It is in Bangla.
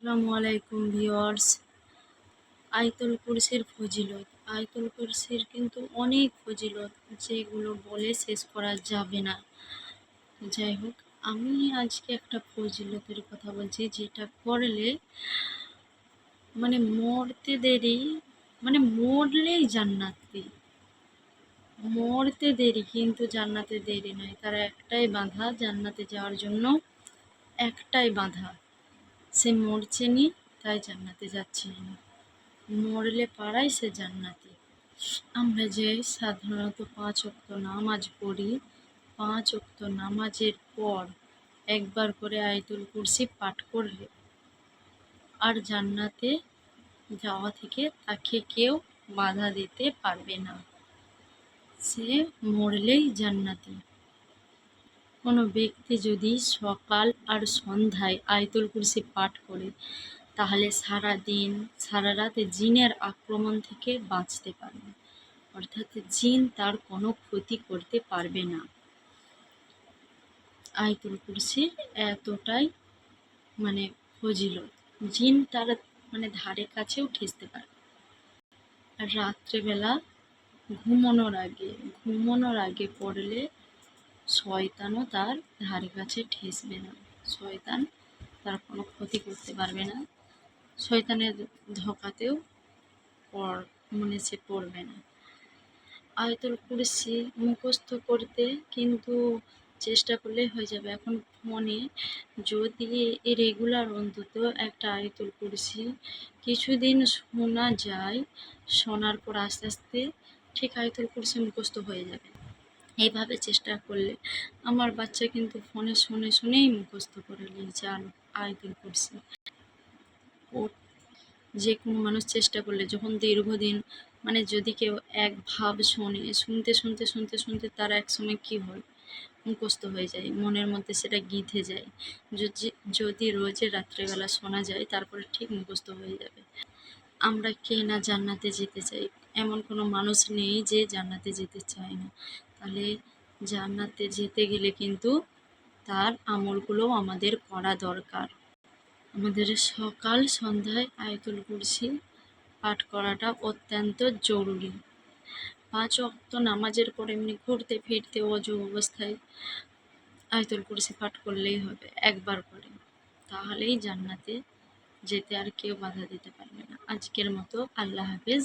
আসসালামু আলাইকুম ভিউয়ার্স। আয়াতুল কুরসির ফজিলত। আয়াতুল কুরসির কিন্তু অনেক ফজিলত, যেগুলো বলে শেষ করা যাবে না। যাই হোক, আমি আজকে একটা ফজিলতের কথা বলছি, যেটা করলে মরতে দেরি, মরলেই জান্নাতি। মরতে দেরি কিন্তু জান্নাতে দেরি নয়। তার একটাই বাধা, জান্নাতে যাওয়ার জন্য একটাই বাধা, সে মরছে নি, তাই জান্নাতে যাচ্ছে না। মরলে পাড়াই সে জান্নাতি। আমরা যে সাধারণত 5 ওয়াক্ত নামাজ পড়ি, 5 ওয়াক্ত নামাজের পর একবার করে আয়াতুল কুরসি পাঠ করলে আর জান্নাতে যাওয়া থেকে তাকে কেউ বাধা দিতে পারবে না। সে মরলেই জান্নাতি। কোনো ব্যক্তি যদি সকাল আর সন্ধ্যায় আয়াতুল কুরসি পাঠ করে, তাহলে সারা দিন সারা রাত জিনের আক্রমণ থেকে বাঁচতে পারবে, অর্থাৎ জিন তার কোনো ক্ষতি করতে পারবে না। আয়াতুল কুরসির এতটাই ফজিলত, জিন তার ধারে কাছেও ঠেসতে পারবে। আর রাত্রেবেলা ঘুমানোর আগে পড়লে শয়তানও তার ধারে কাছে ঠেসবে না। শয়তান তার কোনো ক্ষতি করতে পারবে না। শয়তানের ধোঁকাতেও সে পড়বে না। আয়াতুল কুরসি মুখস্থ করতে কিন্তু চেষ্টা করলেই হয়ে যাবে। এখন ফোনে যদি রেগুলার অন্তত একটা আয়াতুল কুরসি কিছুদিন শোনা যায়, শোনার পর আস্তে আস্তে ঠিক আয়াতুল কুরসি মুখস্থ হয়ে যাবে। এইভাবে চেষ্টা করলে, আমার বাচ্চা কিন্তু ফোনে শুনেই মুখস্থ করে নিয়েছে আয়াতুল কুরসি। ও যে কোনো মানুষ চেষ্টা করলে, যখন দীর্ঘদিন যদি কেউ এক ভাব শুনতে তার এক সময় কি হয়, মুখস্থ হয়ে যায়, মনের মধ্যে সেটা গিঁথে যায়। যদি রোজ রাত্রেবেলা শোনা যায়, তারপরে ঠিক মুখস্থ হয়ে যাবে। আমরা কে না জান্নাতে যেতে চাই? এমন কোনো মানুষ নেই যে জান্নাতে যেতে চায় না। তাহলে জান্নাতে যেতে গেলে কিন্তু তার আমলগুলো আমাদের করা দরকার। আমাদের সকাল সন্ধ্যায় আয়াতুল কুরসি পাঠ করাটা অত্যন্ত জরুরি। 5 ওয়াক্ত নামাজের পর এমনি ঘুরতে ফিরতে অজু অবস্থায় আয়াতুল কুরসি পাঠ করলেই হবে, একবার করে। তাহলেই জান্নাতে যেতে আর কেউ বাধা দিতে পারবে না। আজকের মতো আল্লাহ হাফেজ।